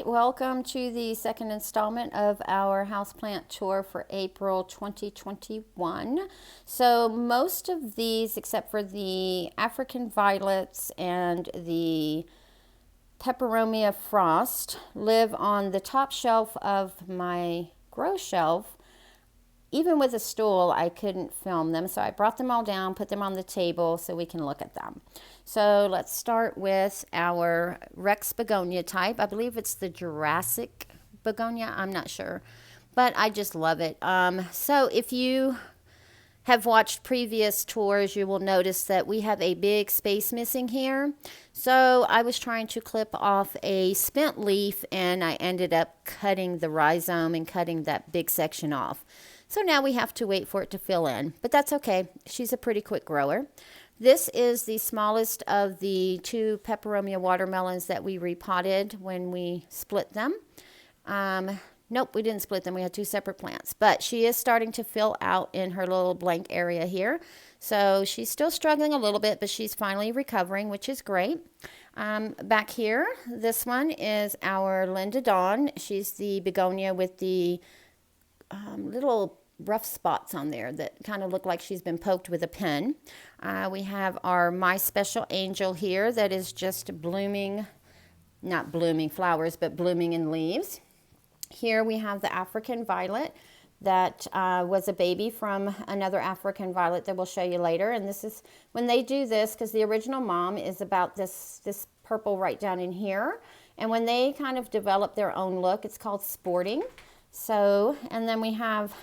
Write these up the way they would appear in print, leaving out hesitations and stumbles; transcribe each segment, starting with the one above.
right, welcome to the second installment of our houseplant tour for April 2021. So most of these, except for the African violets and the Peperomia frost, live on the top shelf of my grow shelf. Even with a stool, I couldn't film them, so I brought them all down, put them on the table so we can look at them. So let's start with our Rex Begonia type. I believe it's the Jurassic Begonia. I'm not sure, but I just love it. So if you have watched previous tours, you will notice that we have a big space missing here. So I was trying to clip off a spent leaf, and I ended up cutting the rhizome and cutting that big section off. So now we have to wait for it to fill in, but that's okay. She's a pretty quick grower. This is the smallest of the two Peperomia watermelons that we repotted when we split them. Nope, we didn't split them. We had two separate plants, but she is starting to fill out in her little blank area here. So she's still struggling a little bit, but she's finally recovering, which is great. Back here, this one is our Linda Dawn. She's the begonia with the little rough spots on there that kind of look like she's been poked with a pen. We have our My Special Angel here that is just blooming, not blooming flowers, but blooming in leaves. Here we have the African violet that was a baby from another African violet that we'll show you later. And this is when they do this, because the original mom is about this purple right down in here. And when they kind of develop their own look, it's called sporting. So, and then we have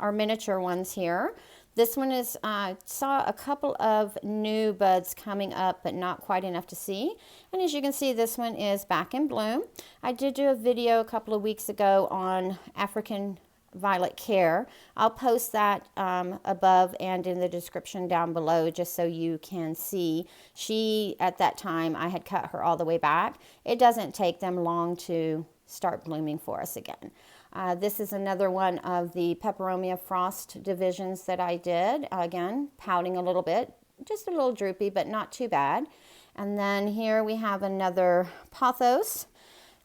our miniature ones here. This one is, saw a couple of new buds coming up, but not quite enough to see. And as you can see, this one is back in bloom. I did do a video a couple of weeks ago on African violet care. I'll post that above and in the description down below just so you can see. At that time, I had cut her all the way back. It doesn't take them long to start blooming for us again. This is another one of the Peperomia frost divisions that I did. Again, pouting a little bit, just a little droopy, but not too bad. And then here we have another Pothos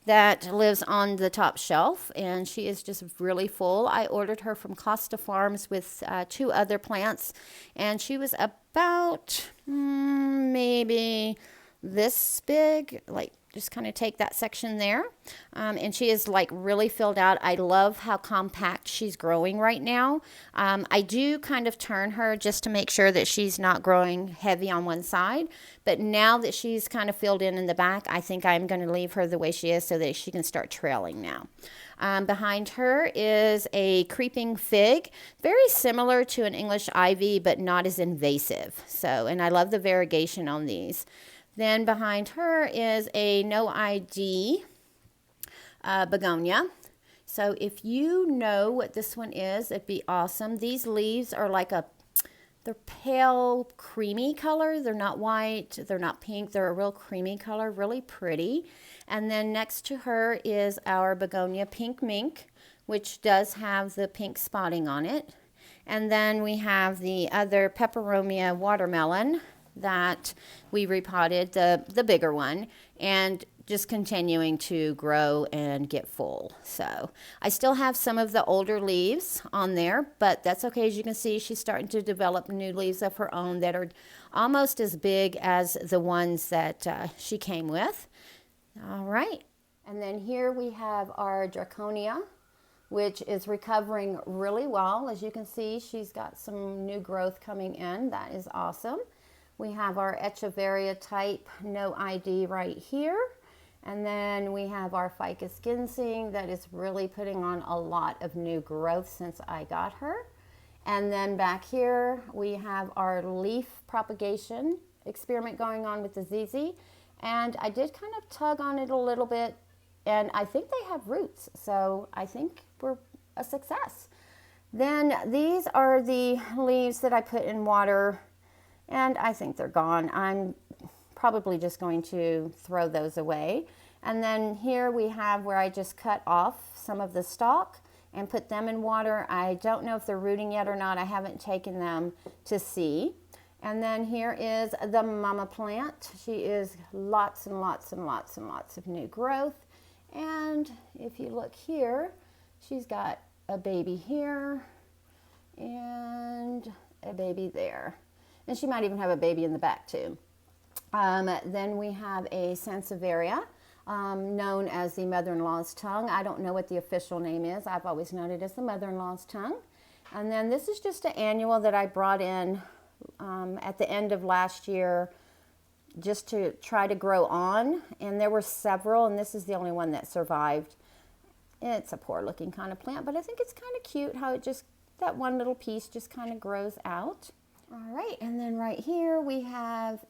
that lives on the top shelf, and she is just really full. I ordered her from Costa Farms with two other plants, and she was about maybe this big, like just kind of take that section there. And she is like really filled out. I love how compact she's growing right now. I do kind of turn her just to make sure that she's not growing heavy on one side. But now that she's kind of filled in the back, I think I'm going to leave her the way she is so that she can start trailing now. Behind her is a creeping fig, very similar to an English ivy, but not as invasive. So, and I love the variegation on these. Then behind her is a no ID begonia. So if you know what this one is, it'd be awesome. These leaves are like they're pale creamy color. They're not white, they're not pink, they're a real creamy color, really pretty. And then next to her is our begonia pink mink, which does have the pink spotting on it. And then we have the other Peperomia watermelon that we repotted, the bigger one, and just continuing to grow and get full. So I still have some of the older leaves on there, but that's okay. As you can see, she's starting to develop new leaves of her own that are almost as big as the ones that she came with. All right. And then here we have our Draconia, which is recovering really well. As you can see, she's got some new growth coming in. That is awesome. We have our Echeveria type no ID right here. And then we have our Ficus Ginseng that is really putting on a lot of new growth since I got her. And then back here we have our leaf propagation experiment going on with the ZZ. And I did kind of tug on it a little bit, and I think they have roots. So I think we're a success. Then these are the leaves that I put in water, and I think they're gone. I'm probably just going to throw those away. And then here we have where I just cut off some of the stalk and put them in water. I don't know if they're rooting yet or not. I haven't taken them to see. And then here is the mama plant. She is lots and lots and lots and lots of new growth. And if you look here, she's got a baby here and a baby there. And she might even have a baby in the back too. Then we have a Sansevieria, known as the mother-in-law's tongue. I don't know what the official name is. I've always known it as the mother-in-law's tongue. And then this is just an annual that I brought in at the end of last year just to try to grow on. And there were several, and this is the only one that survived. It's a poor looking kind of plant, but I think it's kind of cute how it just, that one little piece just kind of grows out. All right, and then right here we have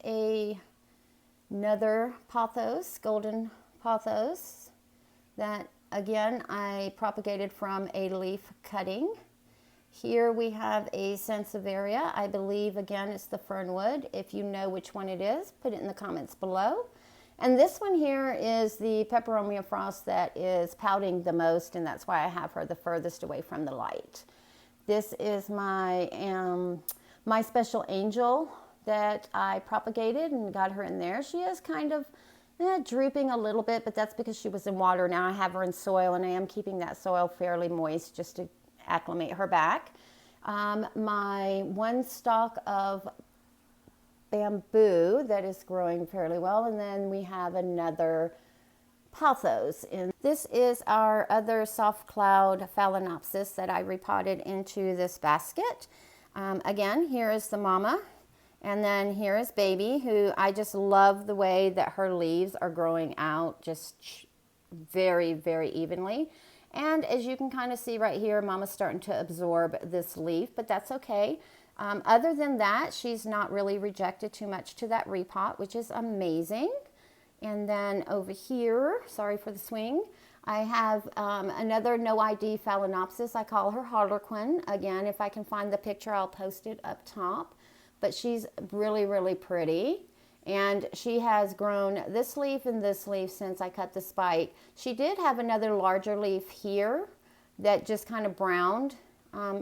another pothos, golden pothos, that again I propagated from a leaf cutting. Here we have a Sansevieria. I believe again it's the fernwood. If you know which one it is, put it in the comments below. And this one here is the Peperomia frost that is pouting the most, and that's why I have her the furthest away from the light. This is my my special angel that I propagated and got her in there. She is kind of drooping a little bit, but that's because she was in water. Now I have her in soil, and I am keeping that soil fairly moist just to acclimate her back. My one stalk of bamboo that is growing fairly well, and then we have another pothos. And this is our other soft cloud Phalaenopsis that I repotted into this basket. Again, here is the mama, and then here is baby, who I just love the way that her leaves are growing out just very, very evenly. And as you can kind of see right here, mama's starting to absorb this leaf, but that's okay. Other than that, she's not really rejected too much to that repot, which is amazing. And then over here, sorry for the swing, I have another no ID Phalaenopsis. I call her Harlequin. Again, if I can find the picture, I'll post it up top. But she's really, really pretty. And she has grown this leaf and this leaf since I cut the spike. She did have another larger leaf here that just kind of browned,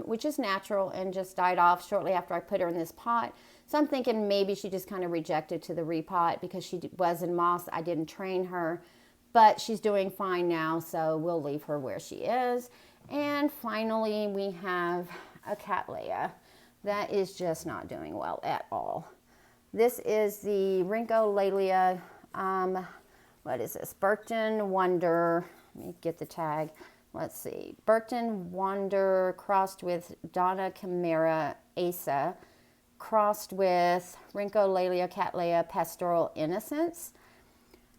which is natural, and just died off shortly after I put her in this pot. So I'm thinking maybe she just kind of rejected to the repot because she was in moss. I didn't train her, but she's doing fine now, so we'll leave her where she is. And finally, we have a Cattleya that is just not doing well at all. This is the Rhincolalia, what is this? Burton Wonder, let me get the tag. Let's see, Burton Wonder crossed with Donna Chimera Asa, crossed with Rhincolalia Cattleya Pastoral Innocence.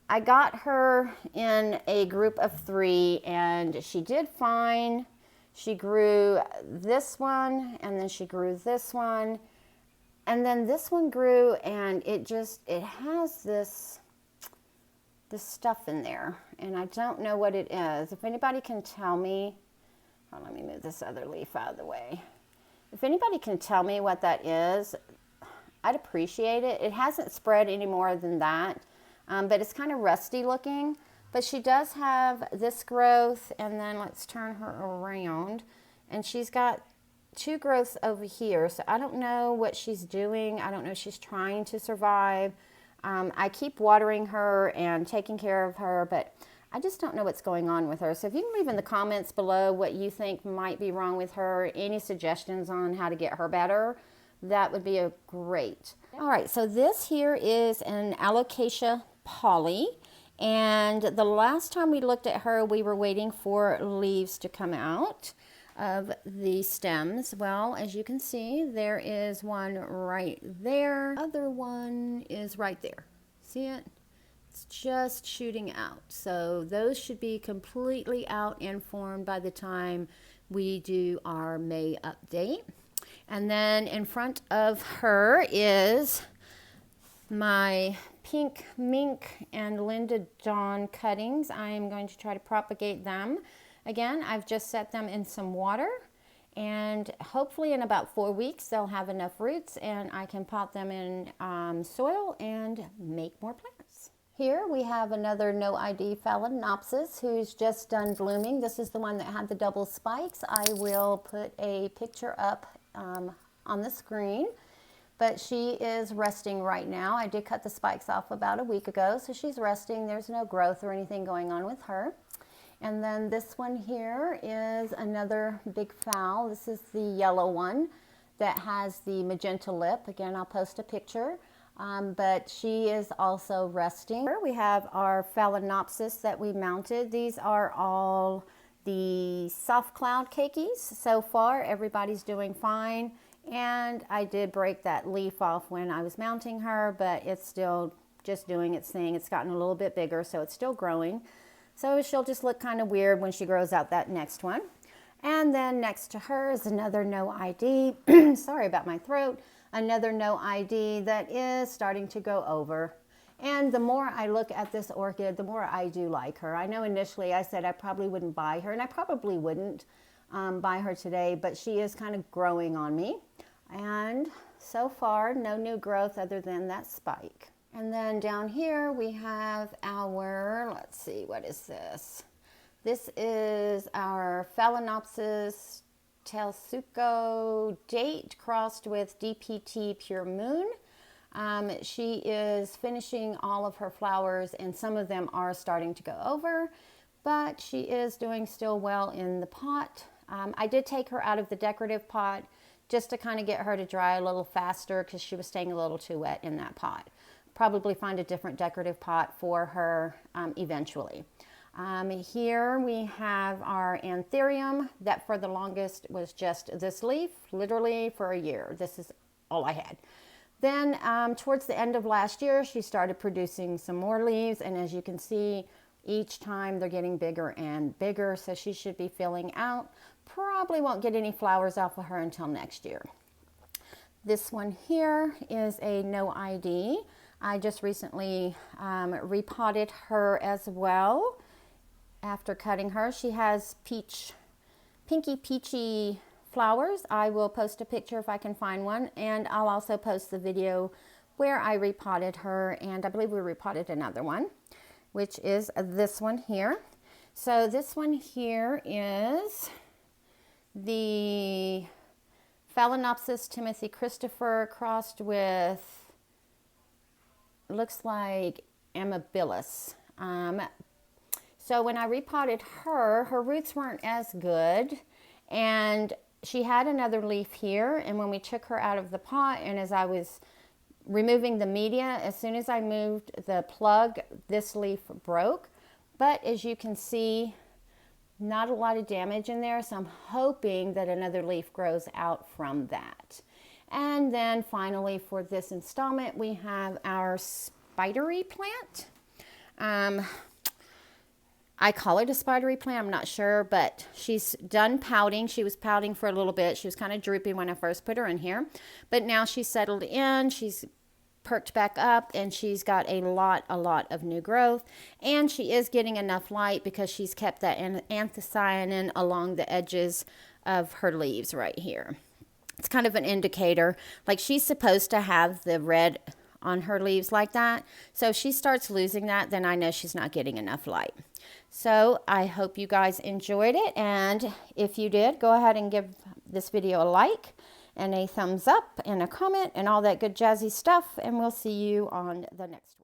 I got her in a group of 3, and she did fine. She grew this one, and then she grew this one. And then this one grew, and it has this stuff in there, and I don't know what it is. If anybody can tell me, oh, let me move this other leaf out of the way. If anybody can tell me what that is, I'd appreciate it. It hasn't spread any more than that, but it's kind of rusty looking. But she does have this growth, and then let's turn her around, and she's got 2 growths over here. So I don't know what she's doing. I don't know if she's trying to survive. I keep watering her and taking care of her, but I just don't know what's going on with her. So if you can leave in the comments below what you think might be wrong with her, any suggestions on how to get her better, that would be great. All right, so this here is an Alocasia Poly. And the last time we looked at her, we were waiting for leaves to come out of the stems. Well, as you can see, there is one right there. Other one is right there. See it? It's just shooting out. So those should be completely out and formed by the time we do our May update. And then in front of her is my Pink Mink and Linda Dawn cuttings. I am going to try to propagate them. Again, I've just set them in some water, and hopefully in about 4 weeks they'll have enough roots and I can pot them in soil and make more plants. Here we have another no ID Phalaenopsis who's just done blooming. This is the one that had the double spikes. I will put a picture up on the screen. But she is resting right now. I did cut the spikes off about a week ago, so she's resting. There's no growth or anything going on with her. And then this one here is another big phal. This is the yellow one that has the magenta lip. Again, I'll post a picture. But she is also resting. Here we have our Phalaenopsis that we mounted. These are all the soft cloud cakeys. So far, everybody's doing fine. And I did break that leaf off when I was mounting her, but it's still just doing its thing. It's gotten a little bit bigger, so it's still growing. So she'll just look kind of weird when she grows out that next one. And then next to her is another no ID. Sorry about my throat. Another no ID that is starting to go over. And the more I look at this orchid, the more I do like her. I know initially I said I probably wouldn't buy her, and I probably wouldn't buy her today, but she is kind of growing on me. And so far, no new growth other than that spike. And then down here we have our, let's see, what is this? This is our Phalaenopsis Telsuco date crossed with DPT Pure Moon. She is finishing all of her flowers, and some of them are starting to go over, but she is doing still well in the pot. I did take her out of the decorative pot just to kind of get her to dry a little faster because she was staying a little too wet in that pot. Probably find a different decorative pot for her eventually. Here we have our Antherium that for the longest was just this leaf, literally for a year. This is all I had. Then towards the end of last year, she started producing some more leaves, and as you can see, each time they're getting bigger and bigger, so she should be filling out. Probably won't get any flowers off of her until next year. This one here is a no ID. I just recently repotted her as well. After cutting her, she has pinky peachy flowers. I will post a picture if I can find one, and I'll also post the video where I repotted her, and I believe we repotted another one, which is this one here. So this one here is the Phalaenopsis Timothy Christopher crossed with, looks like Amabilis. So when I repotted her, her roots weren't as good, and she had another leaf here, and when we took her out of the pot, and as I was removing the media, as soon as I moved the plug, this leaf broke. But as you can see, not a lot of damage in there, so I'm hoping that another leaf grows out from that. And then finally for this installment, we have our Spidery Plant. I call it a spidery plant, I'm not sure, but she's done pouting. She was pouting for a little bit. She was kind of droopy when I first put her in here, but now she's settled in. She's perked back up, and she's got a lot of new growth, and she is getting enough light because she's kept that anthocyanin along the edges of her leaves right here. It's kind of an indicator, like she's supposed to have the red on her leaves like that. So if she starts losing that, then I know she's not getting enough light. So I hope you guys enjoyed it, and if you did, go ahead and give this video a like and a thumbs up and a comment and all that good jazzy stuff, and we'll see you on the next one.